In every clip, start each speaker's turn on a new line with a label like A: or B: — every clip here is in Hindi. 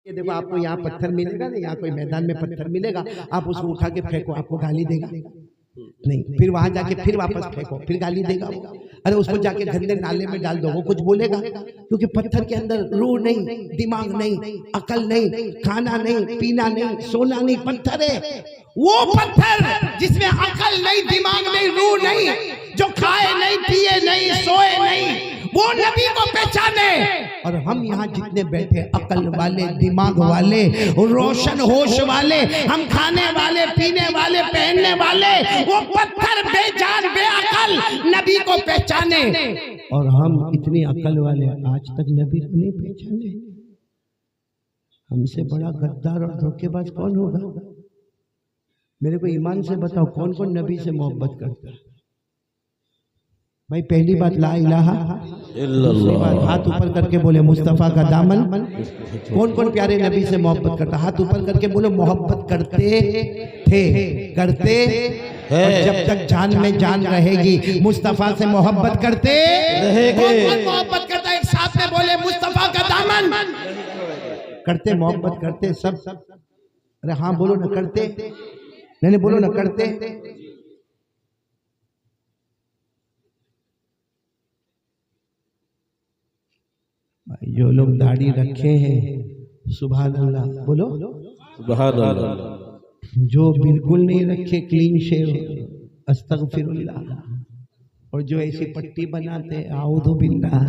A: ये देखो आपको यहाँ पत्थर मिलेगा ना, यहाँ कोई मैदान में पत्थर मिलेगा, आप उसको उठा के फेंको, आपको गाली देगा नहीं, फिर वहां जाके फिर वापस फेंको, फिर गाली देगा। अरे उसको जाके गंदे नाले में डाल दो, वो कुछ बोलेगा? क्योंकि पत्थर के अंदर रूह नहीं, दिमाग नहीं, अकल नहीं, खाना नहीं, पीना नहीं, सोना नहीं, पत्थर है। वो पत्थर जिसमें अकल नहीं, दिमाग नहीं, रूह नहीं, जो खाए नहीं, पिए नहीं, सोए नहीं, वो नबी को पहचाने। और हम यहाँ जितने बैठे अकल वाले, दिमाग वाले, रोशन होश वाले, हम खाने वाले, पीने वाले, पहनने वाले, वो पत्थर बेजान बेअकल नबी को पहचाने। और हम इतनी अकल वाले आज तक नबी को नहीं पहचाने। हमसे बड़ा गद्दार और धोखेबाज कौन होगा? मेरे को ईमान से बताओ, कौन कौन नबी से मोहब्बत करता है? भाई पहली बात ला इलाहा इल्लल्लाह, हाथ ऊपर करके बोले मुस्तफा का दामन। कौन कौन प्यारे नबी से मोहब्बत करता? हाथ ऊपर करके बोले मोहब्बत करते थे, करते हैं, और जब तक जान में जान रहेगी मुस्तफा से मोहब्बत करते रहेंगे। कौन मोहब्बत करता है? एक साथ में बोले मुस्तफा का दामन। करते, मोहब्बत करते सब। अरे हाँ बोलो ना, करते नहीं, बोलो ना, करते। जो लोग दाढ़ी रखे हैं, सुभान अल्लाह बोलो, सुभान अल्लाह। जो बिल्कुल नहीं रखे, क्लीन शेव, अस्तगफिरुल्लाह। और जो ऐसी पट्टी बनाते, आऊदु बिल्लाह।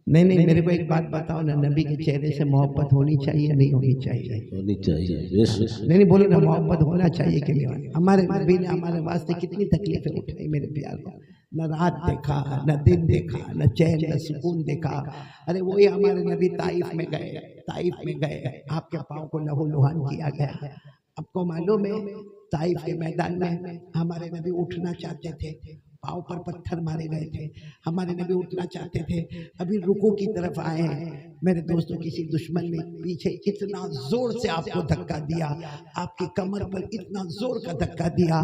A: नहीं नहीं, मेरे को एक बात बताओ ना, नबी के चेहरे से मोहब्बत होनी चाहिए नहीं होनी चाहिए? होनी चाहिए। नहीं बोलो ना, मोहब्बत होना चाहिए के लिए। हमारे नबी ने हमारे वास्ते कितनी तकलीफें उठाई मेरे प्यार को। न रात देखा, न दिन देखा, न चैन, न सुकून देखा। अरे वही हमारे नबी ताइफ में गए, ताइफ में गए, आपके पाँव को लहू लुहान किया गया। आपको मालूम है, ताइफ के मैदान में हमारे नबी उठना चाहते थे, पाँव पर पत्थर मारे गए थे, हमारे नबी उठना चाहते थे। अभी रुकू की तरफ आए हैं मेरे दोस्तों, किसी दुश्मन ने पीछे इतना जोर से आपको धक्का दिया, आपकी कमर पर इतना जोर का धक्का दिया,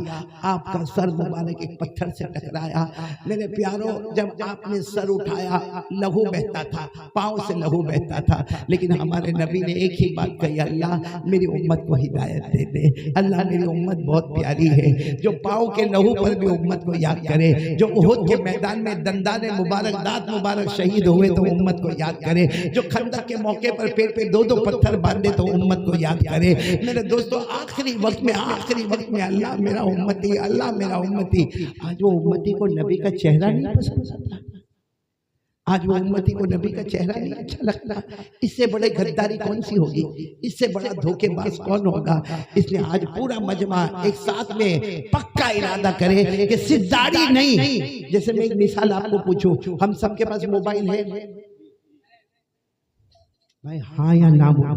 A: आपका सर मुबारक एक पत्थर से टकराया। मेरे प्यारों, जब आपने सर उठाया लहू बहता था, पाँव से लहू बहता था, लेकिन हमारे नबी ने एक ही बात कही, अल्लाह मेरी उम्मत को हिदायत दे दे। अल्लाह मेरी उम्मत बहुत प्यारी है, जो पाँव के लहू पर भी उम्मत को याद करे, जो उहुद के मैदान में दंदाने मुबारक, दांत मुबारक शहीद हुए तो उम्मत को याद करे, जो खंदक के मौके पर पेट पे दो दो पत्थर बांधे तो उम्मत को याद करे। मेरे दोस्तों, आखिरी वक्त में अल्लाह मेरा उम्मती, अल्लाह मेरा उम्मती। आज वो उम्मती को नबी का चेहरा नहीं पसंद आता, आज वो उम्मती को नबी का चेहरा नहीं अच्छा लगता। इससे बड़े गद्दारी कौन सी होगी? इससे बड़ा धोखेबाज कौन होगा? इसलिए आज पूरा मजमा एक साथ में पक्का इरादा करे कि सिर्फ दाढ़ी नहीं। जैसे मैं एक मिसाल आपको पूछूं, हम सबके पास मोबाइल है भाई, हाँ या ना बोलो?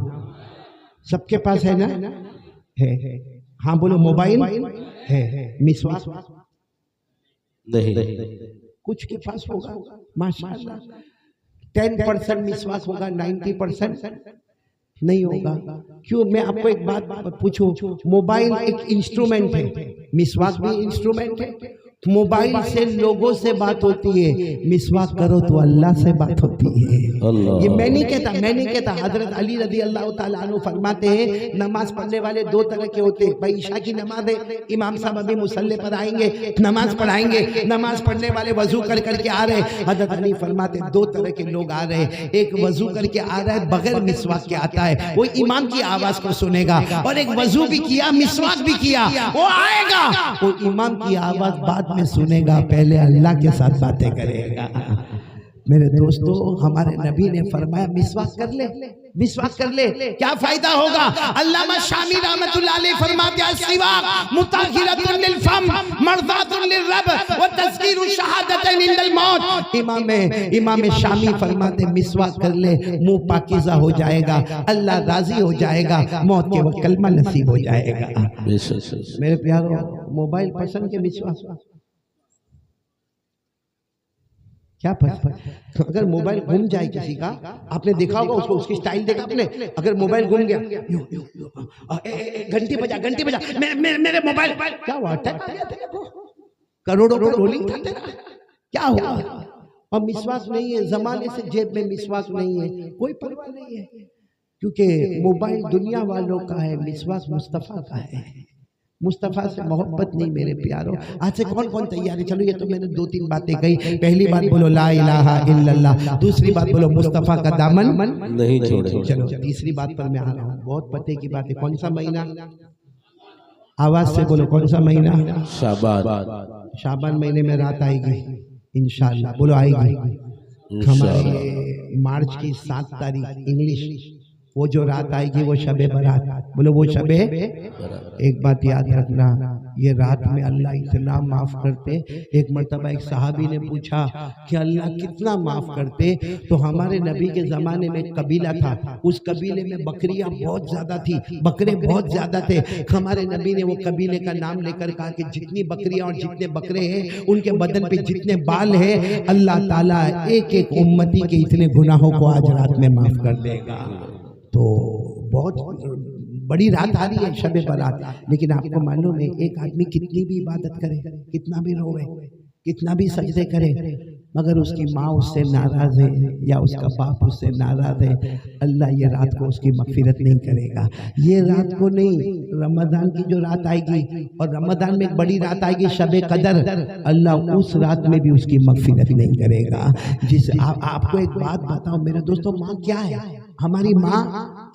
A: सबके पास है ना? है। हाँ बोलो, मोबाइल है। मिसवाक नहीं, कुछ के पास होगा माशाअल्लाह। 10% मिसवाक होगा, 90% नहीं होगा। क्यों? मैं आपको एक बात पूछूं, मोबाइल एक इंस्ट्रूमेंट है, मिसवाक भी इंस्ट्रूमेंट है। मोबाइल से लोगों से बात होती है, मिसवाक करो तो अल्लाह से बात होती है। ये मैं नहीं कहता, हजरत अली रज़ी अल्लाह ताला अन्हु फरमाते हैं, नमाज पढ़ने वाले दो तरह के होते हैं। भाई ईशा की नमाज है, इमाम साहब अभी मुसल्ले पर आएंगे, नमाज पढ़ाएंगे, नमाज पढ़ने वाले वजू करके आ रहे। हजरत अली फरमाते दो तरह के लोग आ रहे हैं, एक वजू करके आ रहा है बगैर मिसवाक के आता है, वो इमाम की आवाज को सुनेगा, और एक वजू भी किया, मिसवाक भी किया, वो आएगा, वो इमाम की आवाज बाद में सुनेगा, पहले अल्लाह के साथ बातें करेगा। मेरे दोस्तों, हमारे नबी ने फरमाया मिसवाक कर ले, मिसवाक कर ले, क्या फायदा होगा? अल्लामा शामी रहमतुल्लाह अलैह फरमाते हैं, सिवाक मुताहिरतुन लिल फम मर्दातुन लिर रब व तज़कीरु शहादतैन इंदल मौत। इमाम शामी फरमाते मिसवाक कर ले, मुंह पाकीज़ा हो जाएगा, अल्लाह राजी हो जाएगा, मौत के वक्त कलमा नसीब हो जाएगा। मेरे प्यारों, मोबाइल पसंद के मिसवाक क्या पसंद? अगर मोबाइल गुम जाए किसी का, आपने देखा होगा उसको, उसकी स्टाइल देखा आपने? अगर मोबाइल गुम गया, घंटी बजा, घंटी बजा, मेरे मोबाइल, क्या हुआ? अटैक आ गया तेरे को? करोड़ों रोलिंग था तेरा, क्या हुआ? और मिसवाक नहीं है, जमाने से जेब में मिसवाक नहीं है, कोई परवाह नहीं है, क्योंकि मोबाइल दुनिया वालों का है, मिसवाक मुस्तफ़ा का है। मुस्तफ़ा से मोहब्बत नहीं मेरे प्यारों। आज से कौन कौन तैयार है? चलो ये तो मैंने 2-3 बातें कही। पहली बात बोलो ला इलाहा इल्लल्लाह, दूसरी बात बोलो मुस्तफ़ा का दामन नहीं छोड़ेंगे। चलो तीसरी बात पर मैं आ रहा हूँ, बहुत पते की बात है। कौन सा महीना? आवाज से बोलो, कौन सा महीना? शाबान। शाबान महीने में रात आएगी इंशाअल्लाह, बोलो आएगी। हमारे मार्च की 7 तारीख इंग्लिश, वो जो रात आएगी वो शबे बारात, बोलो वो शबे। एक बात याद रखना, ये रात में अल्लाह इतना माफ करते। एक मर्तबा एक सहाबी ने पूछा कि अल्लाह कितना माफ करते, तो हमारे नबी के जमाने में एक कबीला था, उस कबीले में बकरियां बहुत ज्यादा थी, बकरे बहुत ज्यादा थे। हमारे नबी ने वो कबीले का नाम लेकर कहा कि जितनी बकरियां और जितने बकरे हैं, उनके बदन पे जितने बाल हैं, अल्लाह ताला एक एक उम्मती के इतने गुनाहों को आज रात में माफ कर देगा। तो बहुत बड़ी रात आ रही है शबे बारात, लेकिन आपको मालूम है एक आदमी कितनी भी इबादत करे, कितना भी रोवे, कितना भी सजदे करे, मगर उसकी माँ उससे नाराज है या उसका बाप उससे नाराज है, अल्लाह ये रात को उसकी मगफिरत नहीं करेगा। ये रात को नहीं, रमजान की जो रात आएगी, और रमजान में एक बड़ी रात आएगी शबे कदर, अल्लाह उस रात में भी उसकी मगफिरत नहीं करेगा। जिस आपको एक बात बताओ मेरे दोस्तों, माँ क्या है? हमारी माँ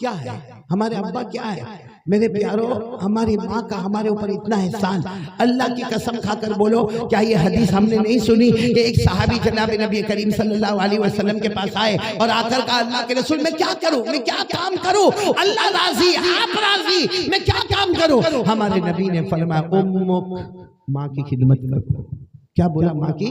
A: क्या है? हमारे अब्बा क्या है? मेरे प्यारों, हमारी माँ का हमारे ऊपर इतना एहसान, अल्लाह की कसम खाकर बोलो, क्या ये हदीस हमने नहीं सुनी कि एक सहाबी जनाब नबी करीम सल्लल्लाहु अलैहि वसल्लम के पास आए और आकर कहा अल्लाह के रसूल मैं क्या करूं, मैं क्या काम करूं, अल्लाह राजी, आप राजी, मैं क्या काम करूं? हमारे नबी ने फरमाया उम्मुक, माँ की खिदमत करो। क्या बोला? माँ की।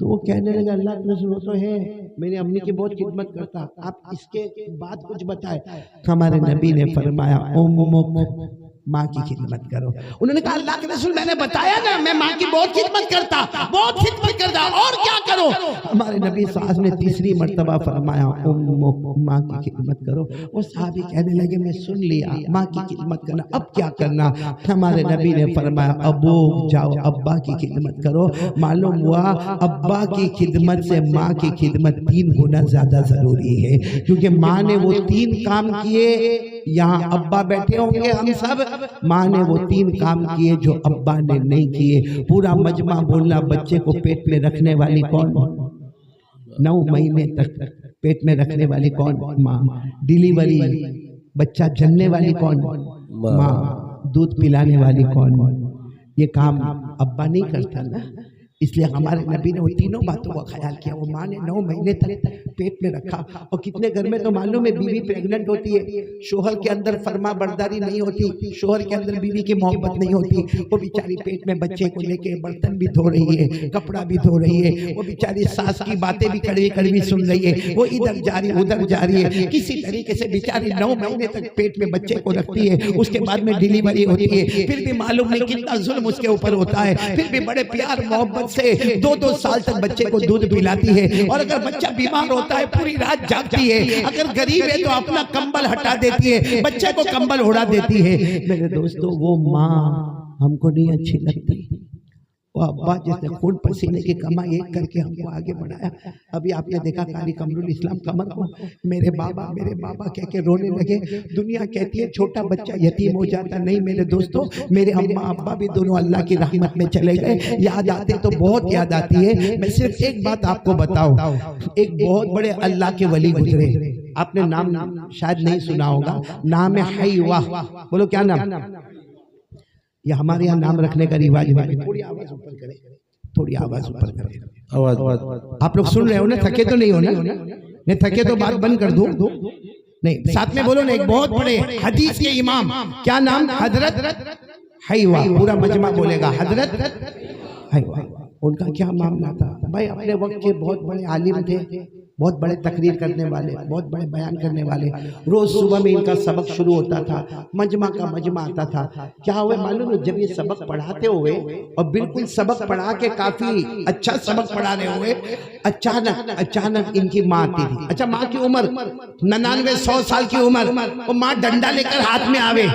A: तो वो कहने लगा अल्लाह के रसूल तो है, मेरी अम्मी की बहुत खिदमत करता, आप इसके बाद कुछ बताए। हमारे नबी ने फरमाया उम्मुक, माँ की खिदमत करो। उन्होंने कहा अल्लाह के रसूल मैंने बताया ना, मैं माँ की बहुत खिदमत करता, बहुत खिदमत करता, और क्या करो? हमारे नबी साहब ने तीसरी मर्तबा फरमाया उम्मुक, माँ की खिदमत करो। वो साहबी कहने लगे मैं सुन लिया, माँ की खिदमत करना, अब क्या करना? हमारे नबी ने फरमाया अबू जाओ, अब्बा की खिदमत करो। मालूम हुआ अब्बा की खिदमत से माँ की खिदमत 3 गुना ज्यादा जरूरी है, क्योंकि माँ ने वो 3 काम किए, यहाँ अब्बा बैठे होंगे हम सब, माँ ने वो 3 काम किए जो अब्बा ने नहीं किए। पूरा मजमा बोलना, बच्चे को पेट में रखने वाली कौन? 9 महीने तक पेट में रखने वाली कौन? माँ। डिलीवरी, बच्चा जन्ने वाली कौन? माँ। दूध पिलाने वाली कौन? ये काम अब्बा नहीं करता ना, इसलिए हमारे नबी ने वो तीनों बातों का ख्याल किया। वो माँ ने 9 महीने तक पेट में रखा, और कितने घर में तो मालूम है बीवी प्रेग्नेंट होती है, शोहर के अंदर फरमा बरदारी नहीं होती, शोहर के अंदर बीवी की मोहब्बत नहीं होती, वो बेचारी पेट में बच्चे को लेके बर्तन भी धो रही है, कपड़ा भी धो रही है, वो बेचारी सास की बातें भी कड़वी कड़वी सुन रही है, वो इधर जा रही उधर जा रही है, किसी तरीके से बेचारी 9 महीने तक पेट में बच्चे को रखती है। उसके बाद में डिलीवरी होती है, फिर भी मालूम नहीं कितना जुल्म उसके ऊपर होता है, फिर भी बड़े प्यार मोहब्बत से 2-2 साल तक बच्चे को दूध पिलाती है। और अगर बच्चा बीमार होता है पूरी रात जागती है, अगर गरीब है तो अपना कंबल हटा देती है, बच्चे को कंबल उड़ा देती है। मेरे दोस्तों वो माँ हमको नहीं अच्छी लगती, वो अब्बा जिसने खून पसीने की कमाई एक करके हमको आगे बढ़ाया। अभी आपने देखा कारी कमरुल इस्लाम कमर को मेरे बाबा कह के रोने लगे। दुनिया कहती है छोटा बच्चा यतीम हो जाता, नहीं मेरे दोस्तों, मेरे अम्मा अब्बा भी दोनों अल्लाह की रहमत में चले गए। याद आते तो बहुत याद आती है। मैं सिर्फ एक बात आपको बताऊं, एक बहुत बड़े अल्लाह के वली गुजरे, आपने नाम शायद नहीं सुना होगा, नाम है हैवा। बोलो क्या नाम? ये हमारे यहाँ नाम रखने का रिवाज है। थोड़ी आवाज ऊपर करें, थोड़ी आवाज ऊपर करें, आवाज। आप लोग सुन रहे हो ना? थके तो नहीं हो ना? नहीं थके तो बात बंद कर दूं? नहीं, साथ में बोलो ना। एक बहुत बड़े हदीस के इमाम, क्या नाम? हजरत हैवा। पूरा मजमा बोलेगा हजरत हैवा। उनका क्या मामला था भाई? अपने वक्त के बहुत बड़े आलिम थे, बहुत बड़े तकरीर करने वाले, बहुत बड़े बयान करने वाले। रोज सुबह में इनका सबक शुरू होता था, मजमा का मजमा आता था। क्या हुआ मालूम है, जब ये सबक पढ़ाते हुए और बिल्कुल सबक पढ़ा के काफी अच्छा सबक पढ़ा रहे हुए, अचानक इनकी माँ आती थी। अच्छा, माँ की उम्र 99-100 साल की उम्र, और माँ डंडा लेकर हाथ में आवे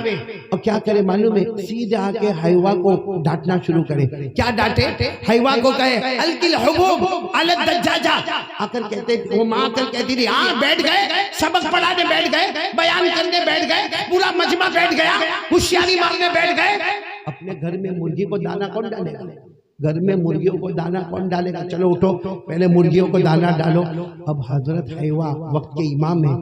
A: और क्या करे मालूम है, सीधे आके हयवा को डांटना शुरू करे। क्या डांटे? हयवा को कहे अलकिल हुबूब अल दज्जाजा। आकर कहते, वो माँ आकर कहती थी, हाँ बैठ गए, सबक पढ़ाने बैठ गए, बयान करने बैठ गए, पूरा मजमा बैठ गया, होशियारी मारने बैठ गए। अपने घर में मुर्गी को दाना कौन डालेगा? घर में मुर्गियों को दाना कौन डालेगा? चलो उठो, पहले मुर्गियों को दाना डालो। अब हजरत हयवा वक्त के इमाम है,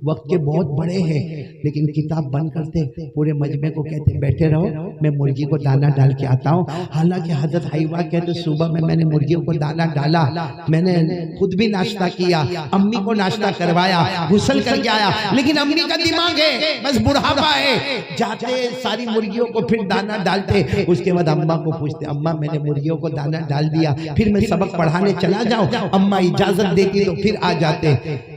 A: वक्त के बहुत बड़े हैं, लेकिन किताब बंद करते, पूरे मजमे को कहते बैठे रहो, मैं मुर्गी को दाना डाल के आता हूँ। हालांकि हजरत हयवा कहते सुबह में मैंने मुर्गियों को दाना डाला, मैंने खुद भी नाश्ता किया, अम्मी को नाश्ता करवाया, गुस्ल करके आया, लेकिन अम्मी का दिमाग है, बस बुढ़ापा है, जाते सारी मुर्गियों को फिर दाना डालते। उसके बाद अम्मा को पूछते, अम्मा मैंने मुर्गियों को दाना डाल दिया, फिर मैं सबक पढ़ाने चला जाऊं? अम्मा इजाजत देती तो फिर आ जाते।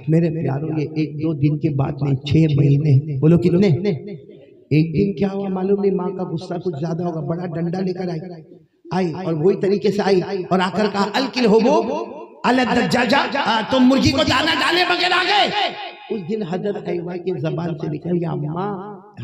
A: मेरे प्यारों, ये 1-2 दिन की बात नहीं, 6 महीने, बोलो कितने? एक दिन क्या हुआ मालूम नहीं, माँ का गुस्सा कुछ ज्यादा होगा, बड़ा डंडा लेकर आई और वही तरीके से आई और आकर कहा अलकिल हुबूब अल दज्जाजा, तो मुर्गी को दाना डाले बगैर आ गए। उस दिन हजरत हयवा की जबान से निकल गया, अम्मा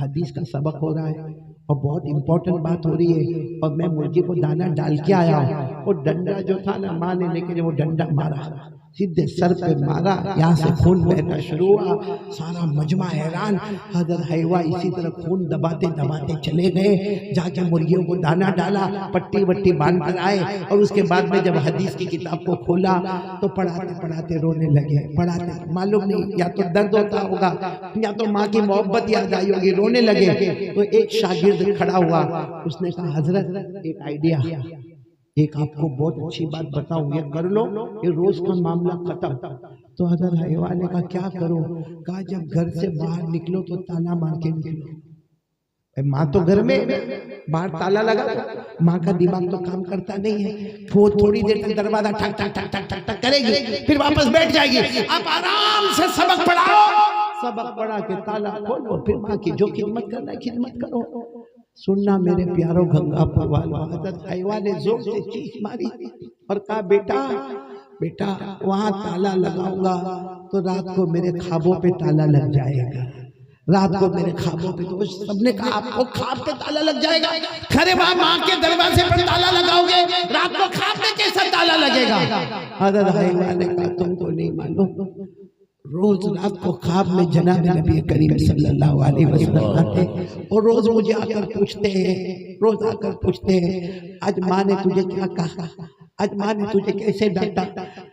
A: हदीस का सबक हो रहा है और बहुत इंपॉर्टेंट बात हो रही है और मैं मुर्गी को दाना डाल के आया हूँ। और डंडा जो था ना, माँ ने लेके वो डंडा मारा, सीधे सर पे मारा, यहाँ से खून बहना शुरू हुआ, सारा मजमा हैरान। हजरत हयवा इसी तरह खून दबाते दबाते चले गए, जाके मुर्गियों को दाना डाला, पट्टी वट्टी बांध कर आए और उसके बाद में जब हदीस की किताब को खोला तो पढ़ाते पढ़ाते रोने लगे। पढ़ाते मालूम नहीं, या तो दर्द होता होगा या तो माँ की मोहब्बत याद आई होगी, रोने लगे। तो एक शागिर्द खड़ा हुआ, उसने कहा हजरत एक आइडिया, एक आपको बहुत अच्छी बात बताऊं, ये कर लो, ये रोज का मामला खत्म। तो हजरत हयवा ने कहा क्या करो? कहा जब घर से बाहर निकलो तो ताला मार के निकलो। माँ तो घर में, बाहर ताला लगा, माँ का दिमाग तो काम करता नहीं है, वो थोड़ी देर तक दरवाजा ठक ठक ठक ठक ठक ठक करेगी, फिर वापस बैठ जाएगी। आप आराम से सबक पढ़ाओ, सबक पढ़ा के ताला खोलो, फिर माँ की जो खिदमत करना है खिदमत करो। सुनना मेरे प्यारों गंगापुर वालों, हजरत हयवा ने जोर से चीख मारी और कहा बेटा बेटा वहां ताला लगाऊंगा तो रात को मेरे ख्वाबों पे ताला लग जाएगा, रात को मेरे ख्वाबों पे। तो सबने कहा आपको ख्वाब पे ताला लग जाएगा? खरे वहां माँ के दरवाजे पर ताला लगाओगे, रात को ख्वाब में कैसा ताला लगेगा? हजरत हयवा ने कहा तुमको नहीं मालूम, रोज रात को ख्वाब में जनाब नबी करीम सल्लल्लाहु अलैहि वसल्लम आते और रोज मुझे आकर पूछते हैं, रोज आकर पूछते हैं आज माँ ने तुझे क्या कहा, आज माँ ने तुझे कैसे डांटा,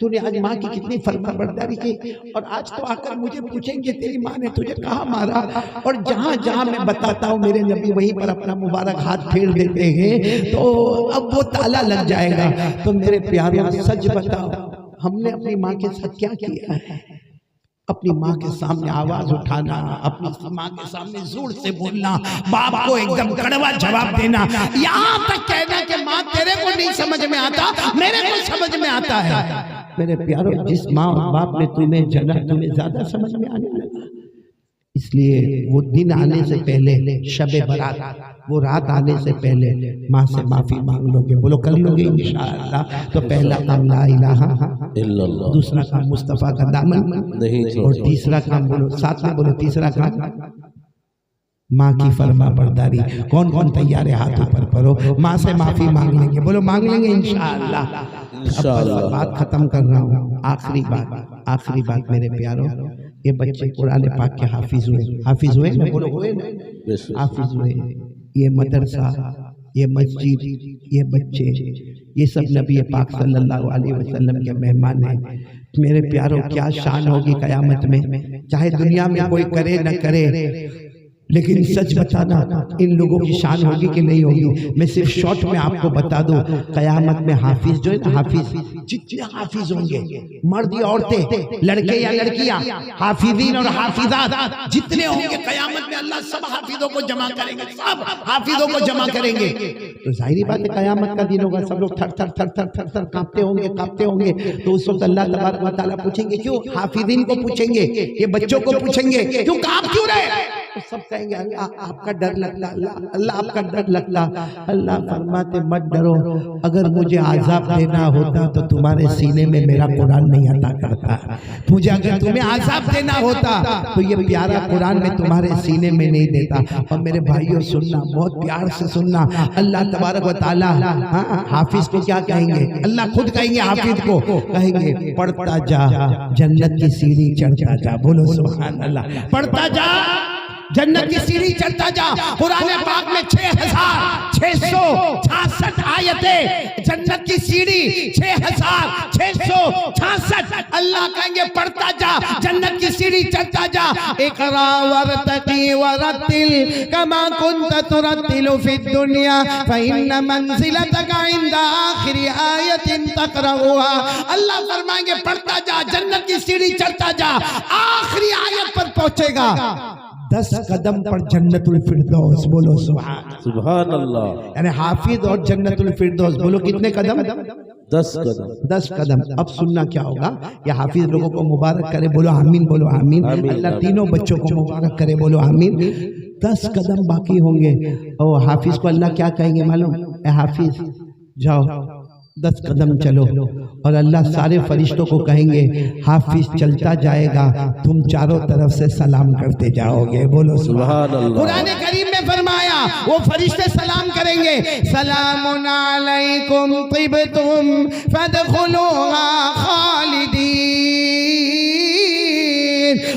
A: तूने आज माँ की कितनी फर्माबरदारी की, और आज तो आकर मुझे पूछेंगे तेरी माँ ने तुझे कहाँ मारा। और जहाँ जहाँ मैं बताता हूँ मेरे नबी वहीं पर अपना मुबारक हाथ फेर देते हैं, तो अब वो ताला लग जाएगा। तो मेरे प्यारे सच बताओ, हमने अपनी माँ के साथ क्या किया है? अपनी माँ के सामने आवाज उठाना, अपनी माँ के सामने जोर से बोलना, बाप को एकदम कड़वा जवाब देना, यहाँ तक कहना कि माँ तेरे को नहीं समझ में आता, मेरे को समझ में आता है। मेरे प्यारों, जिस माँ और बाप ने तुम्हें जना तुम्हें ज्यादा समझ में आने लगा। इसलिए वो दिन आने से पहले, शबे बारात, वो रात आने से पहले माँ से माफी मांग लोगे, बोलो कर लोगे इंशाअल्लाह। तो पहला काम ला इलाहा इल्लल्लाह, दूसरा काम मुस्तफा का दामन नहीं, और तीसरा काम बोलो साथ में बोलो, तीसरा काम माँ की फरमा बरदारी। कौन कौन तैयार है? हाथ ऊपर करो। माँ से माफी मांग लेंगे, बोलो मांग लेंगे इंशाअल्लाह। इंशाअल्लाह बात खत्म कर रहा हूँ, आखिरी बात मेरे प्यारों, ये बच्चे कुरान पाक के हाफिज हुए, बोलो हुए ना, हाफिज हुए। ये मदरसा, ये मस्जिद, ये बच्चे, ये सब नबी पाक सल्लल्लाहु अलैहि वसल्लम के मेहमान हैं। मेरे प्यारों, क्या शान होगी कयामत में, चाहे दुनिया में कोई करे न करे, लेकिन सच बताना इन लोगों की शान होगी कि नहीं होगी। मैं सिर्फ शॉर्ट में आपको बता दूं, कयामत में हाफिज जो है ना, हाफिज, जितने हाफिज होंगे, मर्द या औरतें, लड़के या लड़कियां, हाफिजीन और हाफिजात जितने होंगे, कयामत में अल्लाह सब हाफिजों को जमा करेंगे, सब हाफिजों को जमा करेंगे। तो जाहिर बात है कयामत का दिन होगा, सब लोग थर थर थर थर थर थर कांपते होंगे। तो उस वक्त अल्लाह तबारक व तआला पूछेंगे, क्यों? हाफिजीन को पूछेंगे, ये बच्चों को पूछेंगे, क्यों कांप क्यों रहे? तो सब कहेंगे अल्लाह आपका डर लगता, अल्लाह आपका डर लगता। अल्लाह फरमाते मत डरो, अगर मुझे आजाब देना होता तो तुम्हारे सीने में मेरा कुरान नहीं आता करता। मुझे अगर तुम्हें आजाब देना होता तो ये प्यारा कुरान में तुम्हारे सीने में नहीं देता। और मेरे भाइयों सुनना, बहुत प्यार से सुनना, अल्लाह तबारक व तआला हाफिज को क्या कहेंगे? अल्लाह खुद कहेंगे हाफिज को, कहेंगे पढ़ता जा जन्नत की सीढ़ी चढ़ता जा। बोलो सुभान अल्लाह। पढ़ता जा जन्नत की सीढ़ी चढ़ता जा। कुरान पाक में 6666 आयतें, जन्नत की सीढ़ी 6666। अल्लाह कहेंगे पढ़ता जा, जन्नत की सीढ़ी चढ़ता जा। इक़रा वरतक़ी वरत्तिल कमा कुन्त तुरत्तिलु फिद दुनिया फ़इन्न मंज़िलतक इंद आखिरी आयतिन तक़रऊहा। अल्लाह फरमाएंगे पढ़ता जा, जन्नत की सीढ़ी चढ़ता जा, आखिरी आयत पर पहुंचेगा 10 कदम पर जन्नतुल फिरदौस। बोलो सुभान अल्लाह। यानी हाफिज और जन्नतुल फिरदौस, बोलो कितने कदम? 10 कदम। 10 कदम। अब सुनना क्या होगा, या हाफिज लोगों को मुबारक करे, बोलो आमीन, बोलो आमीन। अल्लाह तीनों बच्चों को मुबारक करे, बोलो आमीन। 10 कदम बाकी होंगे और हाफिज को अल्लाह क्या कहेंगे मालूम? ए हाफिज जाओ 10 कदम चलो। और अल्लाह सारे फरिश्तों को कहेंगे हाफिज चलता जाएगा, तुम चारों तरफ से सलाम करते जाओगे। बोलो सुभान अल्लाह। कुरान करीम में फरमाया वो फरिश्ते सलाम करेंगे, सलामुन अलैकुम तिबतुम फदखुलूहा खालिदीन।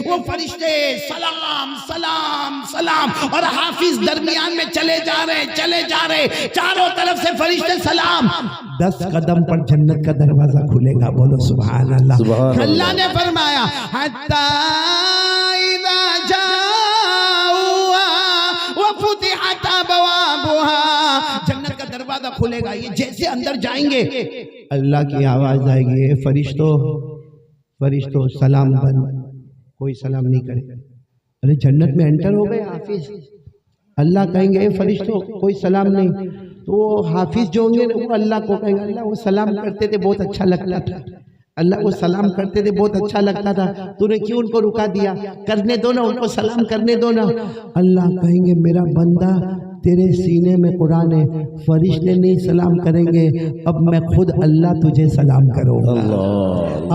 A: वो फरिश्ते सलाम सलाम सलाम, और हाफिज दरमियान में चले जा रहे, चारों तरफ से फरिश्ते सलाम। 10 कदम पर जन्नत का दरवाजा खुलेगा। बोलो सुभान अल्लाह। अल्लाह ने फरमाया हत्ता इज़ा जाऊहा व फुतिहत अबवाबुहा, जन्नत का दरवाजा खुलेगा, ये जैसे अंदर जाएंगे अल्लाह की आवाज आएगी, फरिश्तों सलाम बंद, कोई सलाम नहीं करे। अरे जन्नत में एंटर हो गए हाफिज, अल्लाह कहेंगे फरिश्तों कोई सलाम नहीं। तो हाफिज जो होंगे वो अल्लाह को कहेंगे, अल्लाह वो सलाम करते थे बहुत अच्छा लगता था, अल्लाह वो सलाम करते थे बहुत अच्छा लगता था, तूने क्यों उनको रुका दिया? करने दो ना, उनको सलाम करने दो ना। अल्लाह कहेंगे मेरा बंदा तेरे सीने में कुरान है, फरिश्ते नहीं सलाम करेंगे, अब मैं खुद अल्लाह तुझे सलाम करूंगा,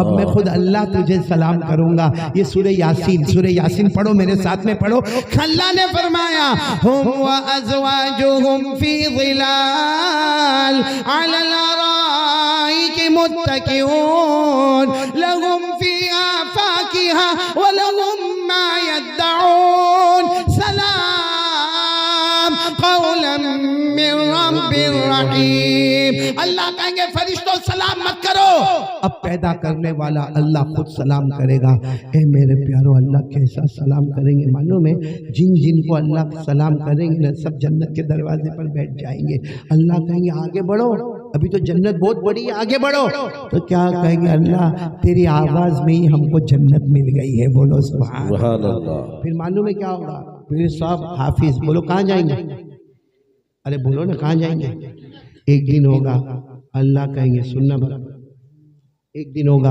A: अब मैं खुद अल्लाह तुझे सलाम करूंगा। ये सूरह यासीन पढ़ो, मेरे साथ में पढ़ो। अल्लाह ने फरमाया हुम व अज़वाजुहुम फी ज़िलाल अलल अराइक मुत्तकिऊन लहुम फीहा फाकिहा व लहुम मा यद्दऊन सलाम कौलन मिन रब्बिर रहीम। अल्लाह कहेंगे फरिश्तों सलाम मत करो, अब पैदा करने वाला अल्लाह खुद सलाम करेगा। ए मेरे प्यारो, अल्लाह कैसा सलाम करेंगे मालूम है? जिन को अल्लाह सलाम करेंगे ना सब जन्नत के दरवाजे पर बैठ जाएंगे। अल्लाह कहेंगे आगे बढ़ो, अभी तो जन्नत बहुत बड़ी है, आगे बढ़ो। तो क्या कहेंगे? अल्लाह तेरी आवाज में ही हमको जन्नत मिल गई है। बोलो सुभान अल्लाह। फिर मालूम है क्या होगा? फिर सब हाफिज बोलो कहाँ जाएंगे? अरे बोलो ना कहाँ जाएंगे? एक दिन होगा अल्लाह कहेंगे, सुनना बराबर, एक दिन होगा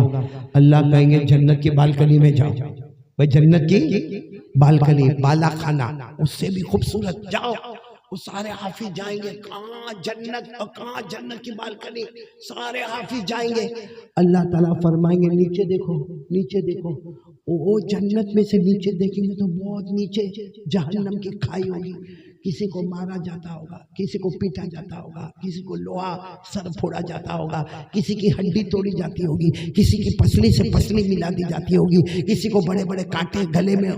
A: अल्लाह कहेंगे जन्नत की बालकनी में जाओ। भाई जन्नत की बालकनी, बाला खाना, उससे भी खूबसूरत, जाओ। वो सारे हाफिज जाएंगे, कहाँ जन्नत और कहाँ जन्नत की बालकनी, सारे हाफिज जाएंगे। अल्लाह ताला फरमाएंगे नीचे देखो, नीचे देखो। वो जन्नत में से नीचे देखेंगे तो बहुत नीचे जहन्नम की खाई होगी, किसी को मारा जाता होगा, किसी को पीटा जाता होगा, किसी को लोहा सर फोड़ा जाता होगा, किसी की हड्डी तोड़ी जाती होगी, किसी की पसली से पसली मिला दी जाती होगी, किसी को बड़े बड़े कांटे गले में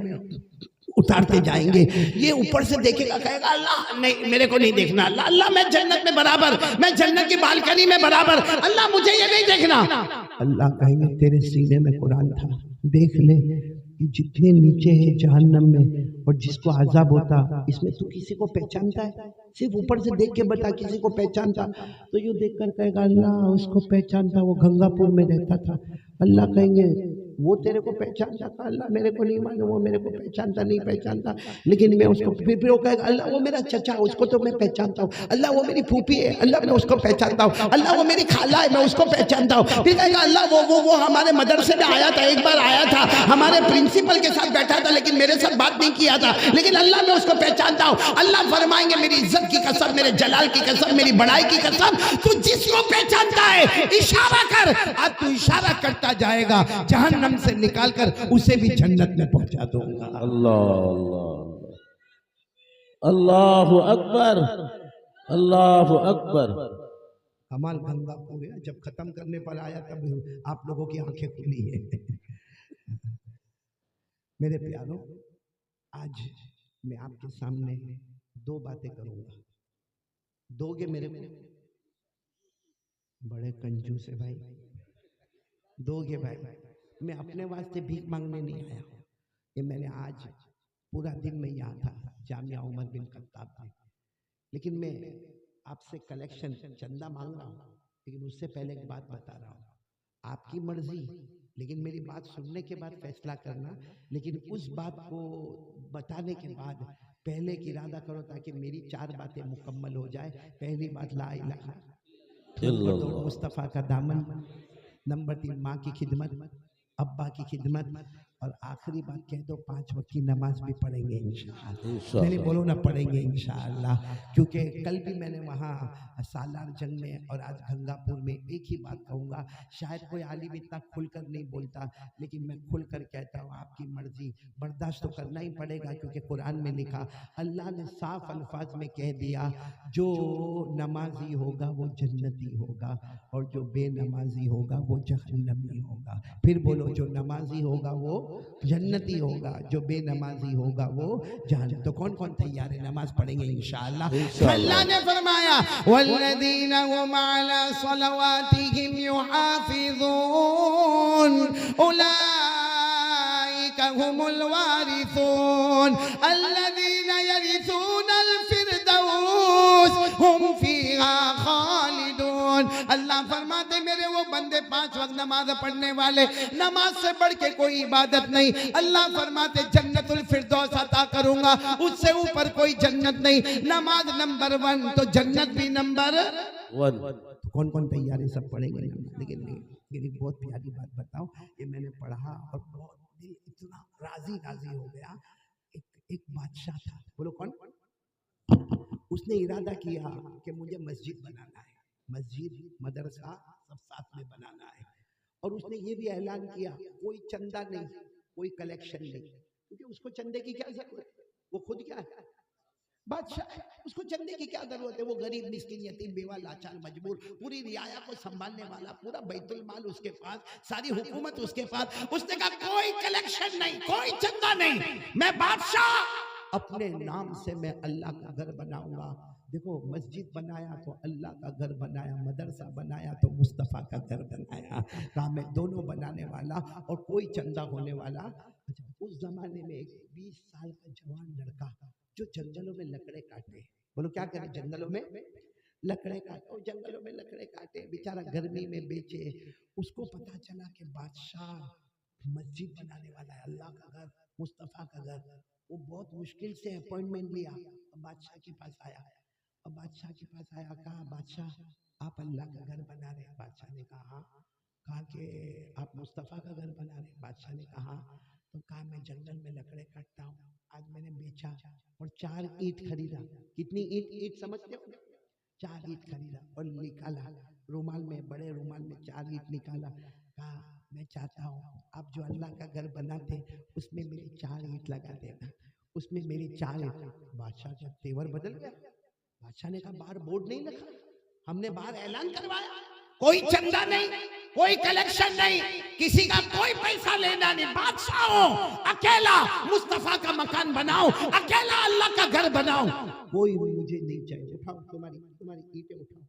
A: उतारते जाएंगे। ये ऊपर से देखेगा, कहेगा अल्लाह नहीं, मेरे को नहीं देखना, अल्लाह मैं जन्नत में बराबर, मैं जन्नत की बालकनी में बराबर, अल्लाह मुझे ये नहीं देखना। अल्लाह कहेंगे तेरे सीने में कुरान था, देख ले, कि जितने नीचे है जहन्नम में और जिसको अजाब होता, इसमें तू किसी को पहचानता है? सिर्फ ऊपर से देख के बता, किसी को पहचानता? तो यूँ देख कर कहेगा अल्लाह उसको पहचानता, वो गंगापुर में रहता था। अल्लाह कहेंगे वो तेरे को पहचानता था? अल्लाह मेरे को नहीं मालूम, वो मेरे को पहचानता नहीं पहचानता, लेकिन मैं उसको फिर वो कहेगा अल्लाह वो मेरा चचा, उसको तो मैं पहचानता हूँ। अल्लाह वो मेरी फूफी है, अल्लाह मैं उसको पहचानता हूँ। अल्लाह वो मेरी खाला है, मैं उसको पहचानता हूँ। फिर कहेगा अल्लाह वो हमारे मदरसे में आया था, एक बार आया था, हमारे प्रिंसिपल के साथ बैठा था, लेकिन मेरे साथ बात नहीं किया था, लेकिन अल्लाह मैं उसको पहचानता हूँ। अल्लाह फरमाएंगे मेरी इज्जत की कसम, मेरे जलाल की कसम, मेरी बड़ाई की कसम, तू जिसको पहचानता है इशारा कर। आज तू इशारा करता जाएगा, जहन्नम से निकालकर उसे भी जन्नत में पहुंचा दूंगा।
B: अल्लाह अल्लाह अल्लाहु अकबर अल्लाहु अकबर।
A: कमाल गंगापुर है, जब खत्म करने पर आया तब आप लोगों की आंखें खुली है। मेरे प्यारों, आज मैं आपके सामने दो बातें करूंगा, दोगे मेरे को? बड़े कंजूस है भाई, दोगे भाई? मैं अपने वास्ते भीख मांगने नहीं आया हूँ, ये मैंने आज पूरा दिन में यहाँ था जामिया उमर बिन खत्ताब में, लेकिन मैं आपसे कलेक्शन चंदा मांग रहा हूँ। लेकिन उससे पहले एक बात बता रहा हूँ, आपकी मर्जी, लेकिन मेरी बात सुनने के बाद फैसला करना। लेकिन उस बात को बताने के बाद पहले एक इरादा करो ताकि मेरी चार बातें मुकम्मल हो जाए। पहली बात ला इलाहा इल्लल्लाह, मुस्तफ़ा का दामन। नंबर 3 माँ की खिदमत, अब्बा की खिदमत, और आखिरी बात कह दो 5 वक्त की नमाज भी पढ़ेंगे इंशाअल्लाह। नहीं बोलो ना, पढ़ेंगे इंशाअल्लाह, क्योंकि कल भी मैंने वहाँ सालार जंग में और आज गंगापुर में एक ही बात कहूँगा। शायद कोई आलिम इतना खुलकर नहीं बोलता, लेकिन मैं खुलकर कहता हूँ आपकी मर्जी, बर्दाश्त तो करना ही पड़ेगा, क्योंकि कुरान में लिखा, अल्लाह ने साफ अल्फाज में कह दिया, जो नमाजी होगा वो जन्नती होगा और जो बेनमाजी होगा वो जहन्नमी होगा। फिर बोलो, जो नमाजी होगा वो जन्नती होगा, जो बेनमाजी होगा वो जहन्नम। तो कौन कौन तैयार है? नमाज पढ़ेंगे इंशाअल्लाह। अल्लाह ने फरमाया वल्लज़ीना हुम अला सलवातिहिम युहाफिज़ून उलाइका हुमुल वारिसून अल्लज़ीना यरिसूनल फिरदौस हुम फीहा खालिदून। अल्लाह फरमाते मेरे वो बंदे 5 वक्त नमाज पढ़ने वाले, नमाज से बढ़ के कोई इबादत नहीं। अल्लाह फरमाते जन्नतुल फिरदौस अता करूंगा, उससे ऊपर कोई जन्नत नहीं। नमाज नंबर 1 तो जन्नत भी नंबर 1। तो कौन कौन तैयार है? सब पढ़ेंगे। लेकिन एक बहुत प्यारी बात बताओ, ये मैंने पढ़ा और बहुत दिल इतना राजी हो गया। एक बादशाह था, बोलो कौन? उसने इरादा किया कि मुझे मस्जिद बनाना है, मस्जिद मदरसा सब साथ में बनाना है। और उसने ये भी ऐलान किया कोई चंदा नहीं, कोई कलेक्शन नहीं, क्योंकि उसको चंदे की क्या जरूरत है, वो खुद क्या है? बादशाह है, उसको चंदे की क्या जरूरत है? वो गरीब मिस्किन यतीम बेवा लाचार मजबूर पूरी रियाया को संभालने वाला, पूरा बैतुल माल उसके पास, सारी हुकूमत उसके पास। उसने कहा कोई कलेक्शन नहीं, कोई चंदा नहीं, मैं बादशाह अपने नाम से मैं अल्लाह का घर बनाऊंगा। देखो, मस्जिद बनाया तो अल्लाह का घर बनाया, मदरसा बनाया तो मुस्तफ़ा का घर बनाया। कहा मैं दोनों बनाने वाला और कोई चंदा होने वाला। अच्छा, उस जमाने में एक 20 साल का जवान लड़का जो जंगलों में लकड़े काटे, बोलो क्या करे? जंगलों में लकड़े काटे, और जंगलों में लकड़े काटे, बेचारा गर्मी में बेचे। उसको पता चला कि बादशाह मस्जिद बनाने वाला है, अल्लाह का घर, मुस्तफ़ा का घर। वो बहुत मुश्किल से अपॉइंटमेंट लिया, अब बादशाह के पास आया। अब बादशाह के पास आया, कहा बादशाह आप अल्लाह का घर बना रहे? बादशाह ने कहा कि आप मुस्तफ़ा का घर बना रहे? बादशाह ने कहा। तो कहा मैं जंगल में लकड़े काटता हूँ, आज मैंने बेचा और 4 ईंट खरीदा। कितनी ईंट समझते हो? 4 ईंट खरीदा और निकाला रुमाल में, बड़े रुमाल में 4 ईंट निकाला। कहा मैं चाहता हूँ आप जो अल्लाह का घर बनाते उसमें मेरी 4 ईंट लगा देना, उसमें मेरी 4 ईंट। बादशाह का तेवर बदल गया। बादशाह ने कहा बाहर बोर्ड नहीं लगा, हमने बाहर ऐलान करवाया, कोई चंदा नहीं, कोई कलेक्शन नहीं, किसी का कोई पैसा लेना नहीं। बादशाह हो, अकेला मुस्तफा का मकान बनाओ, अकेला अल्लाह का घर बनाओ, कोई मुझे नहीं चाहिए। उठाओ तुम्हारी ईंटें उठाओ,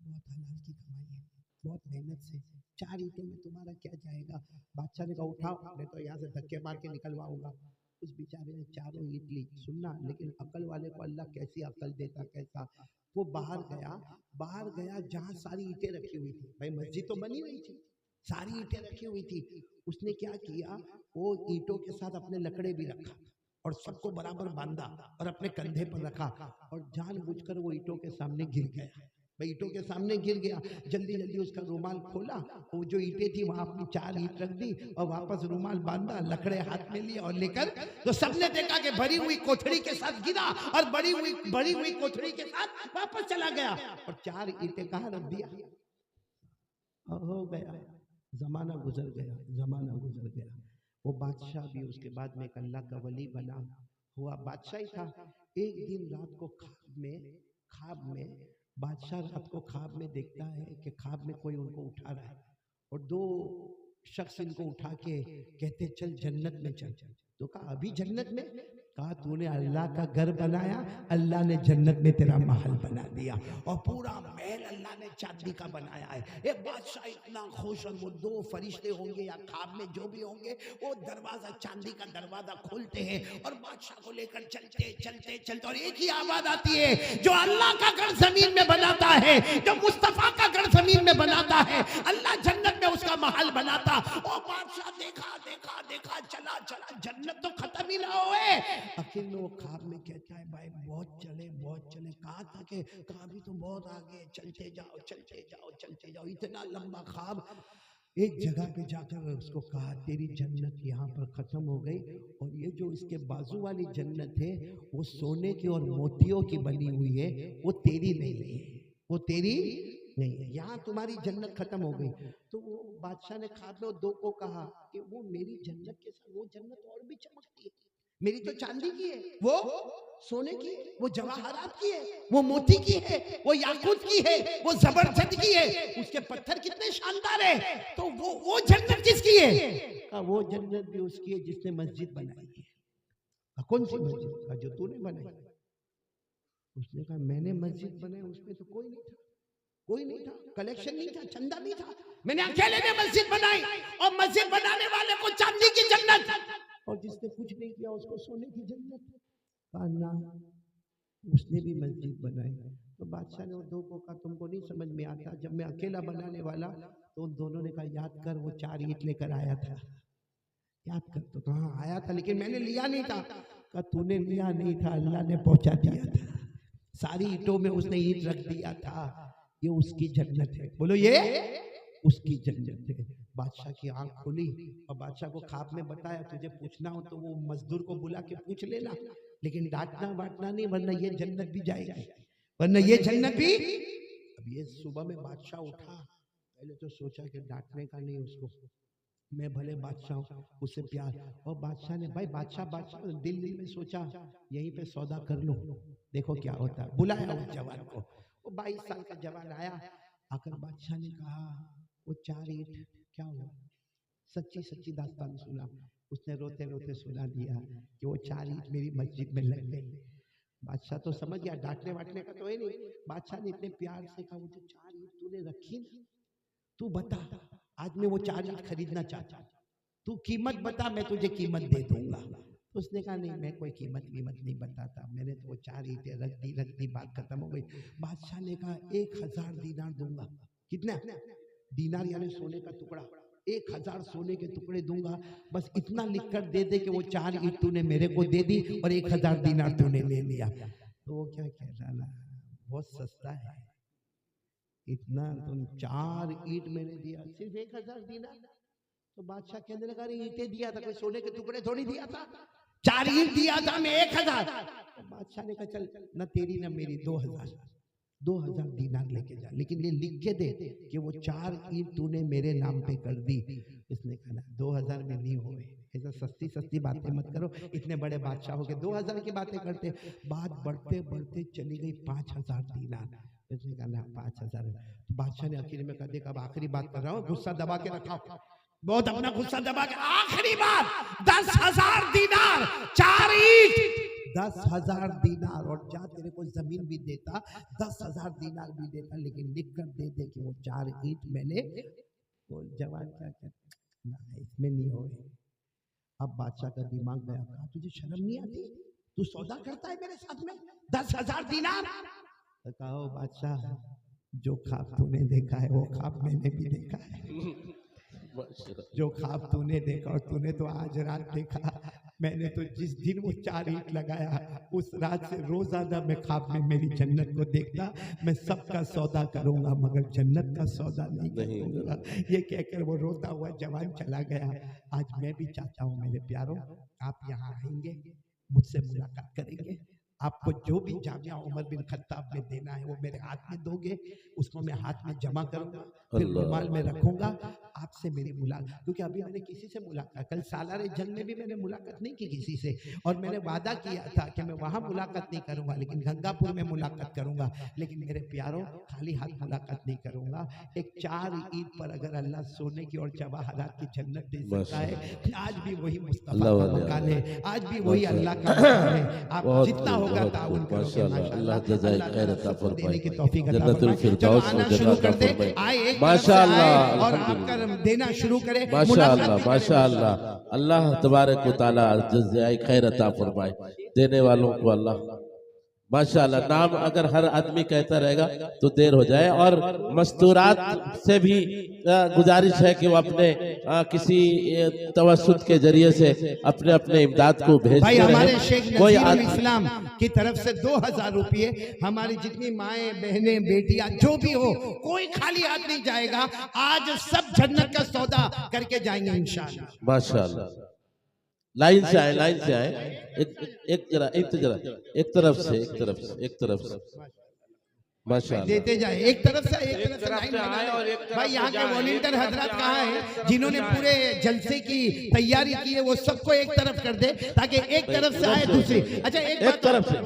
A: बहुत हलाल की कमाई है, बहुत मेहनत से 4 ईंटों में तुम्हारा क्या जाएगा? बादशाह बादशाह ने कहा उठाओ, नहीं तो यहाँ से धक्के मार के निकलवाऊंगा। उस बेचारे ने चारों ईंट ली। सुनना, लेकिन अकल वाले को अल्लाह कैसी अकल देता, कैसा। वो बाहर गया जहाँ सारी ईंटें रखी हुई थी। भाई मस्जिद तो बनी नहीं थी, सारी ईंटें रखी हुई थी। उसने क्या किया, वो ईंटों के साथ अपने लकड़े भी रखा और सबको बराबर बांधा और अपने कंधे पर रखा और जानबूझकर वो ईंटों के सामने गिर गया। भाई ईंटों के सामने गिर गया, जल्दी जल्दी उसका रुमाल खोला, वो जो ईंटें थी वहां अपनी 4 ईंट रख दी और वापस रुमाल बांधा, लकड़े हाथ में लिए और लेकर तो सबने देखा कि भरी हुई कोठड़ी के साथ गिरा और भरी हुई कोठड़ी के साथ वापस चला गया और 4 ईंटें कहाँ रख दिया। हो गया, जमाना गुजर गया। वो बादशाह भी उसके बाद में एक अल्लाह का वली बना हुआ बादशाह ही था। एक दिन रात को ख्वाब में बादशाह रात को ख्वाब में देखता है कि ख्वाब में कोई उनको उठा रहा है और 2 शख्स इनको उठा के कहते चल जन्नत में चल। तो कहा अभी जन्नत में? कहा तूने अल्लाह का घर बनाया, अल्लाह ने जन्नत में तेरा महल बना दिया और पूरा महल अल्लाह ने चांदी का बनाया है। एक बादशाह इतना खुश, और वो 2 फरिश्ते होंगे या ख्वाब में जो भी होंगे, वो दरवाजा, चांदी का दरवाजा खोलते हैं और बादशाह को लेकर चलते और एक ही आवाज आती है, जो अल्लाह का घर जमीन में बनाता है, जो मुस्तफा का घर जमीन में बनाता है, अल्लाह जन्नत में उसका महल बनाता। और बादशाह देखा चला जन्नत तो खत्म ही ना होए। आखिर में वो ख्वाब में कहता है भाई बहुत चले, कहा था कि कहा भी तो बहुत आगे, चलते जाओ, इतना लंबा ख्वाब। एक जगह पे जाकर उसको कहा तेरी जन्नत यहाँ पर खत्म हो गई और ये जो इसके बाजू वाली जन्नत है वो सोने की और मोतियों की बनी हुई है, वो तेरी नहीं है, वो तेरी नहीं है, यहाँ तुम्हारी जन्नत खत्म हो गई। तो वो बादशाह ने ख्वाब में 2 को कहा कि वो मेरी जन्नत के साथ वो जन्नत और भी चमकती है, मेरी तो चांदी की है, वो सोने की है, वो जवाहरात की है, वो मोती की है, वो याकूत की है, वो जबरदस्त की है, उसके पत्थर कितने शानदार है। तो वो जन्नत किसकी है? कहा वो जन्नत भी उसकी है जिसने मस्जिद बनाई है। कौन सी मस्जिद? कहा जो तूने बनाई। उसने कहा मैंने मस्जिद बनाई, उसमें तो कोई नहीं था, कलेक्शन नहीं था, चंदा नहीं था, मैंने अकेले ने मस्जिद बनाई और मस्जिद बनाने वाले को चांदी की जन्नत और जिसने कुछ नहीं किया उसको सोने की जन्नत। कहा ना, उसने भी मस्जिद बनाई। तो बादशाह ने वो 2 को कहा तुमको नहीं समझ में आता, जब मैं अकेला बनाने वाला तो उन दोनों ने कहा याद कर वो 4 ईंट लेकर आया था, याद कर। तो कहा आया था लेकिन मैंने लिया नहीं था। कहा तूने लिया नहीं था, अल्लाह ने पहुंचा दिया था, सारी ईंटों में उसने ईंट रख दिया था, ये उसकी जन्नत है। बोलो ये उसकी जन्नत है। बादशाह की आंख खुली और बादशाह को ख्वाब में बताया तुझे पूछना हो तो वो मजदूर को बुला के पूछ लेना, लेकिन डांटना बांटना नहीं, वरना ये जन्नत भी जाएगी, वरना ये जन्नत भी। अब ये सुबह में बादशाह उठा, पहले तो सोचा कि डांटने का नहीं उसको, मैं भले बादशाह हूँ, उससे प्यार। और बादशाह ने भाई बादशाह दिल में सोचा यहीं पे सौदा कर लो, देखो क्या होता है। बुलाया उस जवान को, वो 22 साल का जवान आया, आकर बादशाह ने कहा वो 4 ईंट क्या हुआ, सच्ची दास्तान सुना। उसने रोते रोते सुना दिया कि वो 4 ईंट मेरी मस्जिद में लग गई। बादशाह तो समझ गया, डांटने वाटने का तो है नहीं। बादशाह ने इतने प्यार से कहा वो जो 4 ईंट तूने रखी ना, तू बता, आज मैं वो 4 ईंट खरीदना चाहता हूँ, तू कीमत बता, मैं तुझे कीमत दे दूंगा। उसने कहा नहीं, मैं कोई कीमत नहीं बताता, मैंने तो वो 4 ईंटें रख दी, बात खत्म हो गई। बादशाह ने कहा 1000 दीनार दूंगा। कितना? दीनार यानी सोने का टुकड़ा, 1000 सोने के टुकड़े दूंगा, बस इतना लिख कर दे दे कि वो 4 ईंट तूने मेरे को दे दी और 1000 दीनार तूने ले लिया। तो वो क्या कह रहा ना, बहुत सस्ता है, इतना तुम 4 ईंट मैंने दिया, सिर्फ 1000 दीनार। तो बादशाह कहने लगा अरे ईंटें दिया था, कोई सोने के टुकड़े थोड़ी दिया था, 4 ईंट दिया था मैं 1000। तो बादशाह ने कहा चल न तेरी न मेरी 2000 दीनार लेके जा, लेकिन ये लिख के दे कि वो 4 ईंट तूने मेरे नाम पे कर दी। इसने कहा 2000 में नहीं होए, ऐसा सस्ती बातें मत करो, इतने बड़े बादशाह हो के 2000 की बातें करते। बात बढ़ते बढ़ते चली गई 5000 दीनार। इसने कहा 5000। तो बादशाह ने आखिर में कहा देख अब आखिरी बात कर रहा हूँ, गुस्सा दबा के रखा, बहुत अपना गुस्सा दबा के, आखिरी बात 10,000 दीनार, 4 ईंट 10,000 दीनार, और जा तेरे को जमीन भी देता 10,000 दीनार भी देता, लेकिन लिख कर दे दे कि वो 4 ईंट मैंने। वो जवान क्या कहता, ना इसमें नहीं हो। अब बादशाह का दिमाग गया, कहा तुझे शर्म नहीं आती, तू सौदा करता है मेरे साथ में 10,000 दिनार। तो कहा ओ बादशाह, जो ख्वाब तूने देखा है वो ख्वाब मैंने भी देखा है। जो ख्वाब तूने देखा और तूने तो आज रात देखा, मैंने तो जिस दिन वो 4 ईंट लगाया उस रात से रोजाना मैं ख्वाब में मेरी जन्नत को देखता। मैं सबका सौदा करूंगा मगर जन्नत का सौदा नहीं करूंगा। ये कहकर वो रोता हुआ जवान चला गया। आज मैं भी चाहता हूँ मेरे प्यारों, आप यहाँ आएंगे, मुझसे मुलाकात करेंगे, आपको जो भी जामिया उमर बिन खत्ताब में देना है वो मेरे हाथ में दोगे, उसको मैं हाथ में जमा करूंगा, फिर रुमाल में रखूंगा, आपसे मेरी मुलाकात। क्योंकि अभी मैंने किसी से मुलाकात, कल सालारे जंग में भी मैंने मुलाकात नहीं की किसी से, और मैंने वादा किया था कि मैं वहां मुलाकात नहीं करूंगा लेकिन गंगापुर में मुलाकात करूंगा। लेकिन मेरे प्यारों, खाली हाथ मुलाकात नहीं करूंगा। एक 4 ईद पर अगर अल्लाह सोने की और जवाहरात की जन्नत दे सकता है, आज भी वही मुस्तफा का मकान है, आज भी वही अल्लाह का मकान है। आप जितना होगा ताउन करोगे,
B: अल्लाह जज़ाए खैर अता फरमाए,
A: की तौफीक अता
B: जन्नतुल फिरदौस में
A: शुरू कर दे। आए एक माशाअल्लाह और आपका देना शुरू करें।
B: माशाअल्लाह माशाअल्लाह। अल्लाह तबारक व तआला जज़ाए खैर अता फरमाए, देने वालों को अल्लाह माशाअल्लाह। नाम अगर हर आदमी कहता रहेगा तो देर हो जाए। और मस्तूरात से भी गुजारिश है कि वो अपने किसी तवस्सुत के जरिए से अपने अपने इमदाद को भेजते रहे।
A: हमारे शेख नज़ीरुल इस्लाम की तरफ से 2000 रुपये, हमारी जितनी माएँ बहनें बेटियां जो भी हो, कोई खाली हाथ नहीं जाएगा। आज सब जन्नत का सौदा करके जाएंगे इंशाअल्लाह।
B: माशाअल्लाह। लाइन से आए, लाइन से आए, एक तरफ से माशाअल्लाह
A: देते जाए। एक तरफ से लाइन लगाए। और भाई यहाँ के वॉलंटियर हजरत कहाँ हैं जिन्होंने पूरे जलसे की तैयारी की है, वो सबको एक तरफ कर दे ताकि एक तरफ से आए दूसरी। अच्छा एक
B: तरफ से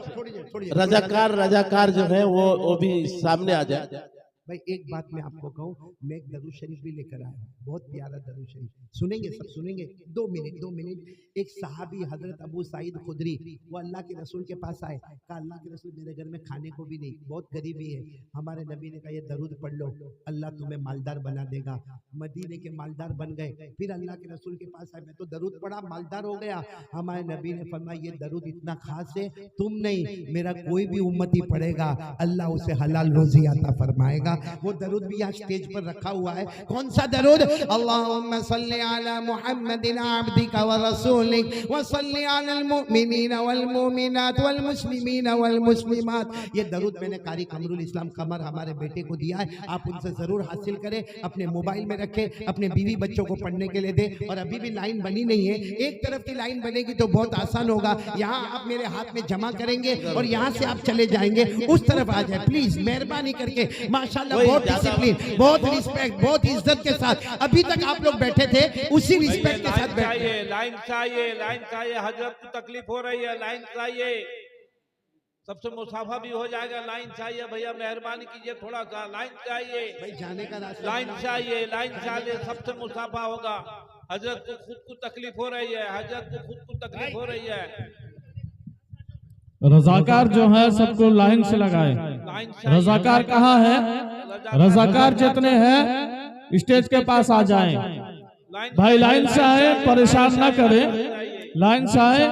B: रजाकार जो है वो भी सामने आ जाए।
A: भाई एक बात मैं आपको कहूँ, मैं एक दरूद शरीफ भी लेकर आया हूँ, बहुत प्यारा दरूद शरीफ, सुनेंगे सब सुनेंगे। 2 मिनट। एक सहाबी हजरत अबू सईद खुदरी, वो अल्लाह के रसूल के पास आए, कहा अल्लाह के रसूल मेरे घर में खाने को भी नहीं, बहुत गरीबी है। हमारे नबी ने कहा ये दरूद पढ़ लो, अल्लाह तुम्हें मालदार बना देगा। मदीने के मालदार बन गए। फिर अल्लाह के रसूल के पास आए, मैं तो दरूद पढ़ा मालदार हो गया। हमारे नबी ने फरमाया ये दरूद इतना खास है, तुम नहीं मेरा कोई भी उम्मती पढ़ेगा अल्लाह उसे हलाल रोजी आता फरमाएगा। वो दरूद भी यहाँ स्टेज पर रखा हुआ है। कौन सा दरूद? अल्लाहुम्मा सल्ली अला मुहम्मदिन अब्दिका व रसूलिक व सल्ली अलल मुमिनीना वल मुमिनात वल मुस्लिमीना वल मुस्लिमात। ये दरूद मैंने कारी कमरुल इस्लाम कमर हमारे बेटे को दिया है, आप उनसे जरूर हासिल करें, अपने मोबाइल में रखें, अपने बीवी बच्चों को पढ़ने के लिए दें। और अभी भी लाइन बनी नहीं है, एक तरफ की लाइन बनेगी तो बहुत आसान होगा। यहाँ आप मेरे हाथ में जमा करेंगे और यहाँ से आप चले जाएंगे, उस तरफ आ जाए प्लीज, मेहरबानी करके। माशाल्लाह बहुत डिसिप्लिन, बहुत रिस्पेक्ट, बहुत इज्जत के साथ अभी तक आप लोग बैठे थे, उसी रिस्पेक्ट के साथ बैठे।
C: लाइन चाहिए। हजरत को तकलीफ हो रही है, लाइन चाहिए। सबसे मुसाफा भी हो जाएगा, लाइन चाहिए भैया, मेहरबानी कीजिए थोड़ा सा, लाइन चाहिए
A: भाई, जाने का रास्ता,
C: लाइन चाहिए, सबसे मुसाफा होगा। हजरत को खुद को तकलीफ हो रही है,
D: रजाकार जो है सबको लाइन से लगाए। रजाकार कहाँ है? रजाकार जितने हैं स्टेज के पास आ जाएं। भाई लाइन से आए, परेशान ना करें, लाइन से आए,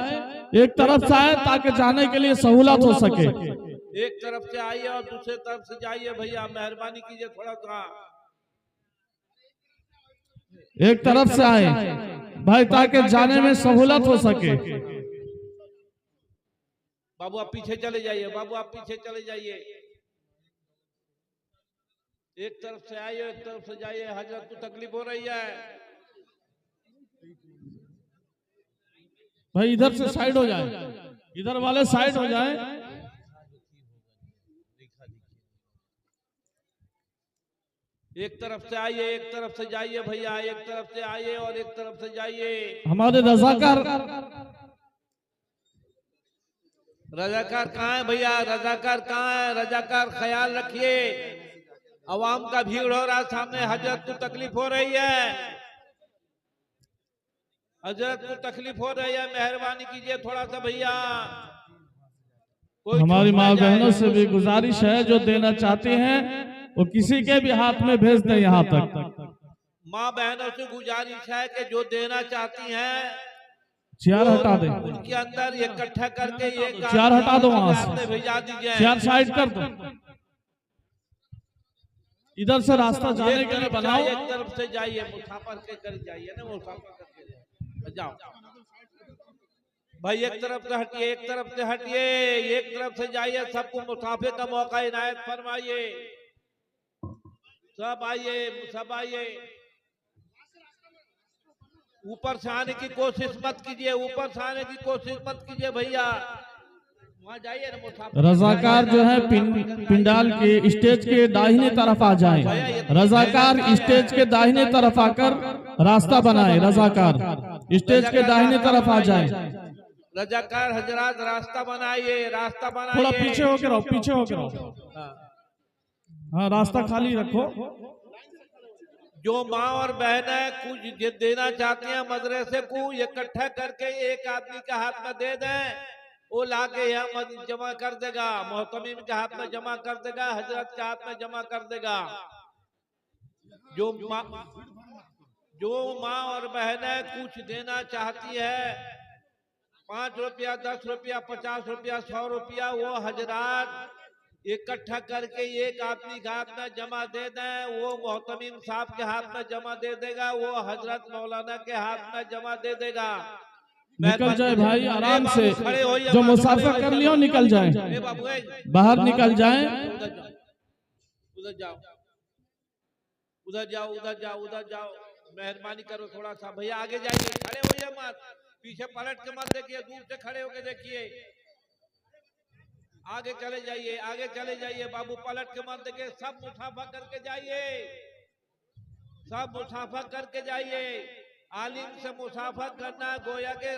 D: एक तरफ से आए ताकि जाने के लिए सहूलत हो सके।
C: एक तरफ से आइए और दूसरे तरफ से जाइए भैया, मेहरबानी कीजिए थोड़ा सा।
D: एक तरफ से आए भाई ताकि जाने में सहूलत हो सके।
C: बाबू आप पीछे चले जाइए, एक तरफ से आइए, एक तरफ से जाइए, हजरत को तकलीफ हो रही है।
D: भाई इधर से साइड हो जाए, इधर वाले साइड हो जाए।
C: एक तरफ से आइए, एक तरफ से जाइए भैया, एक तरफ से आइए और एक तरफ से जाइए।
D: हमारे रजाकार
C: कहाँ है भैया? रजाकार कहाँ है? रजाकार ख्याल रखिए, अवाम का भीड़ हो रहा, सामने हजरत को तकलीफ हो रही है, मेहरबानी कीजिए थोड़ा सा भैया।
D: हमारी माँ बहनों से भी गुजारिश है, जो देना चाहते हैं वो किसी के भी हाथ में भेज दें यहाँ तक।
C: माँ बहनों से गुजारिश है कि जो देना चाहती हैं
D: चेयर हटा दे,
C: उनके अंदर इकट्ठा करके ये
D: चेयर हटा दो वहां से,
C: भेजा दीजिए।
D: चेयर साइड कर दो, इधर से रास्ता जाने के लिए बनाओ।
C: एक तरफ से जाइए, मुसाफिर के कर जाइए ना, मुसाफिर करके जाओ भाई। एक तरफ से हटिए, एक तरफ से हटिए, एक तरफ से जाइए। सबको मुसाफिर का मौका इनायत फरमाइए। सब आइए, सब आइए। ऊपर से आने की कोशिश मत कीजिए, ऊपर से आने की कोशिश मत कीजिए भैया। वहाँ जाइए ना मुसाफिर।
D: रजाकार जो है पिंडाल के स्टेज के दाहिने तरफ आ जाएं। रजाकार स्टेज के दाहिने तरफ आकर रास्ता बनाए। रजाकार स्टेज के दाहिने तरफ आ जाएं।
C: रजाकार हजरात रास्ता बनाइए, रास्ता बनाइए।
D: थोड़ा पीछे होकर रहो, पीछे होकर रहो। हाँ, रास्ता खाली रखो।
C: जो माँ और बहनें कुछ देना चाहती हैं मदरसे को, इकट्ठा करके एक आदमी के हाथ में दे दें, वो लाके यहाँ जमा कर देगा, मोहतमीम के हाथ में जमा कर देगा, हजरत के हाथ में जमा कर देगा। जो माँ और बहनें कुछ देना चाहती है, 5 रुपया, 10 रुपया, 50 रुपया, 100 रुपया, वो हजरात इकट्ठा करके एक आदमी के हाथ में जमा दे दें, वो मोहतमीम साहब के हाथ में जमा दे देगा, वो हजरत मौलाना के हाथ में जमा दे देगा।
D: निकल जाए भाई आराम से, जो मुसाफिर कर लियो निकल जाए, बाहर निकल जाए।
C: उधर जाओ, उधर जाओ, उधर जाओ, उधर जाओ। मेहरबानी करो थोड़ा सा भैया, आगे जाइए, खड़े होइए मत, पीछे पलट के मत देखिए, दूर से खड़े होके देखिए। आगे चले जाइए, आगे चले जाइए बाबू, पलट के मत देखिए। सब मुसाफा करके जाइए, सब मुसाफा करके जाइए। आलिम से मुसाफा करना गोया के